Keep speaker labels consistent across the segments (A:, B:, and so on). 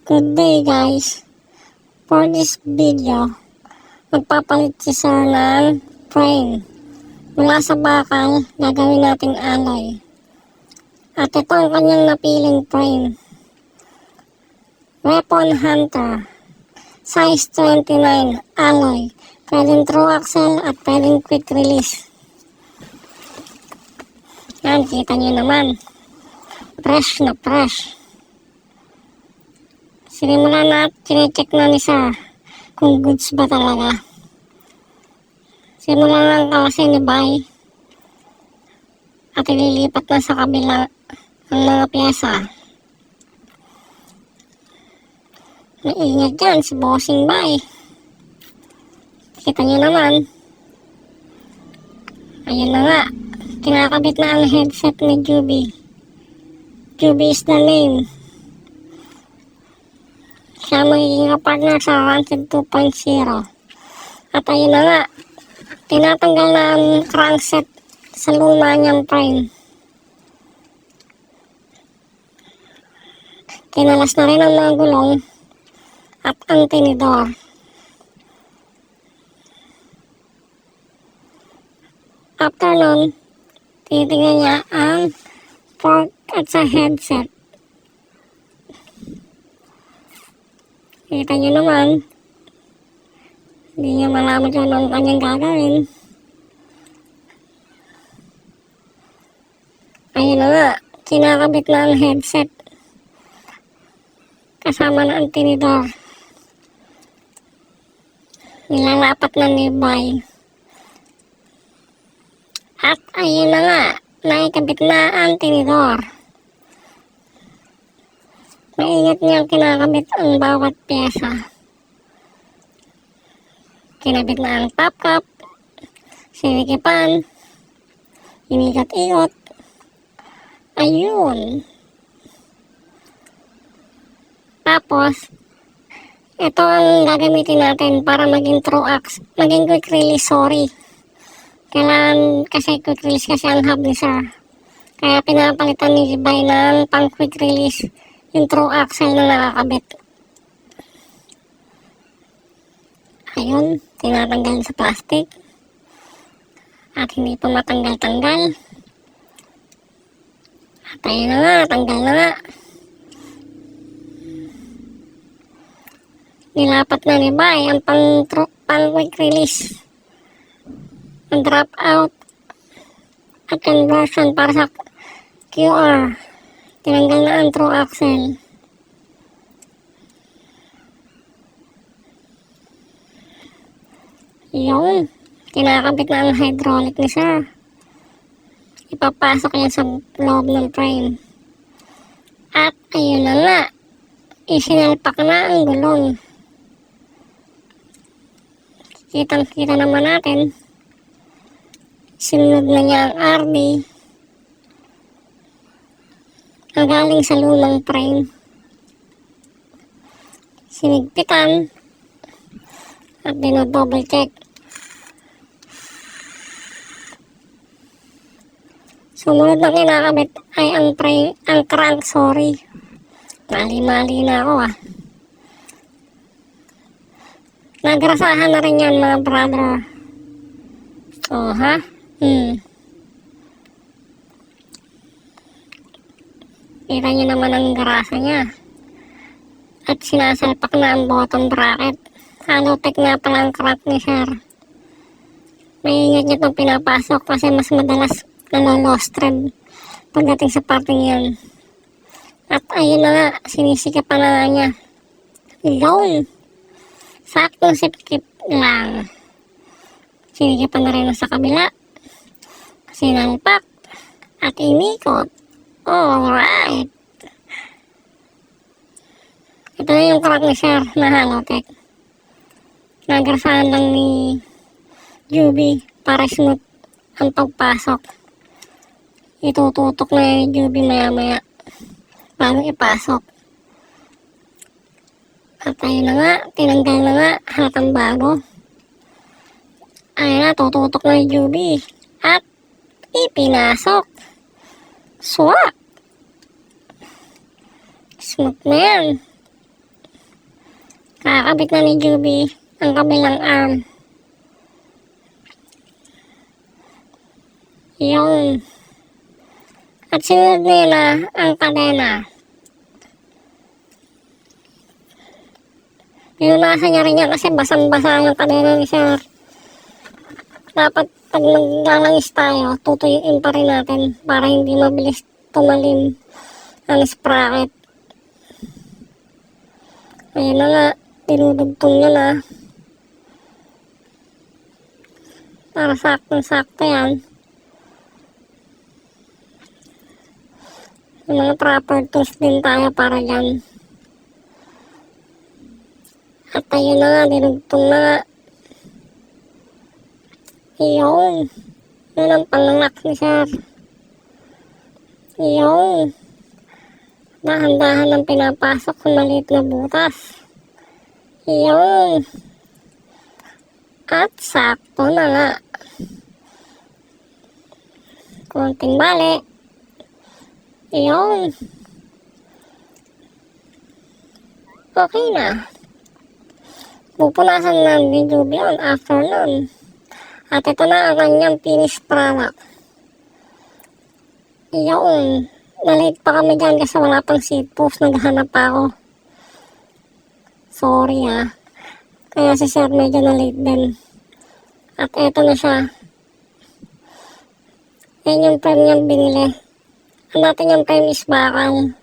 A: Good day guys. For this video, magpapalit si Sir ng frame. Mula sa bakal, gagawin nating alloy. At ito ang kanyang napiling frame. Weapon Hunter. Size 29, alloy. Pwedeng through axle at pwedeng quick release. Yan, kita nyo naman. Fresh na fresh. Sinimulan na at chinecheck na ni Sir kung goods ba talaga. Simulan lang kasi ni Bay at ililipat na sa kabila ang mga pyesa. Maingat dyan si Bossing Bay. Kita nyo naman. Ayun na nga. Kinakabit na ang headset ni Juby. Juby is the name. Siya magiging partner sa Rancid 2.0. At ayun na nga, tinatanggal na ang crankset sa luma niyang frame. Kinalas na rin ang mga gulong at ang tinidor. After nun, titingnan niya ang fork at sa headset. Kita nyo naman, hindi niya malaman kung ano ang kanyang gagawin. Ayun na nga, kinakabit na ang headset. Kasama na ang tinidor. Nilalapat na ni Bay. At ayun na nga, naikabit na ang tinidor. Maingat niyang kinakabit ang bawat pyesa. Kinabit na ang top cap, sinikipan, inikat-ikot. Ayun. Tapos, ito ang gagamitin natin para maging maging quick release, sorry. Kailangan kasi quick release kasi ang hub ni Sir. Kaya pinapalitan ni Bay ng pang quick release yung through axle na nakakabit. Ayun, tinatanggal sa plastic. At hindi pa matanggal-tanggal. At ayun na nga, tanggal na nga. Nilapat na ni Bay ang pang quick release. Ang drop out at conversion para sa QR. Tinanggal na ang through axle. Yun. Kinakabit na ang hydraulic ni Sir. Ipapasok yan sa loob ng frame. At ayun na nga. Isinalpak na ang gulong. Kitang-kita naman natin. Sinunod na niya ang RD. Ang galing sa lumang frame. Sinigpitan at dinodouble check. Sumunod na kinakabit ay ang crank, sorry. Mali-mali na ako Nagrasahan na rin yan mga brother. Oh ha? Kita nyo naman ang grasa niya. At sinasalpak na ang bottom bracket. Halotech nga pala ang crank ni Sir. Maingat nyo itong pinapasok kasi mas madalas nalolost thread pagdating sa parting yan. At ayun na nga, sinisikipan na nga niya. Yun! Saktong sipkip lang. Sinikipan na rin sa kabila. Sinalpak. At inikot. Alright. Ito na yung crank ni Sir na Halotech. Nagrasahan lang ni Juby para smooth ang pagpasok. Itututok na ni Juby maya-maya bago ipasok. At ayun na nga, tinanggal na nga halatang bago. Ayun na, tututok na ni Juby. At ipinasok. Swak! Smooth na yan. Kakabit na ni Juby ang kabilang arm. Yung. At sinunod nila ang kadena. Pinunasan niya rin yan kasi basang-basa yung kadena ni Sir. Dapat pag naglalangis tayo, tutuyuin pa rin natin para hindi mabilis tumalim ang sprocket. Ayan na nga, dinudugtong niya na. Para saktong-sakto yan. Yung mga proper tools din tayo para dyan. At ayun na nga, dinugtong na nga. Iyon. Yun ang pangalak ni Sir. Iyon. Dahan-dahan ang pinapasok sa maliit na butas. Iyon. At sakto na nga. Konting bali. Iyon. Okay na. Pupunasan na ni Juby on after nun. At ito na ang kanyang finished product. Iyon. Nalate pa kami dyan kasi wala pang seat post. Naghanap pa ako. Sorry Kaya si Sir medyo nalate din. At ito na siya. Yan yung frame niyang binili. Ang natin yung frame is bakal.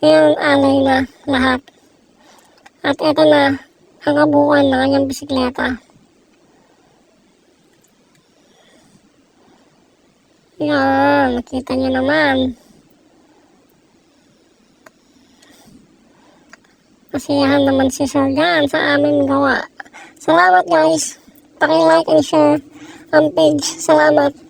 A: Ngayon alay na lahat. At ito na ang kabuuan ng kanyang bisikleta. Yan, nakita niyo naman. Masiyahan naman si Sir dyan sa aming gawa. Salamat guys. Paki-like and share ang page. Salamat.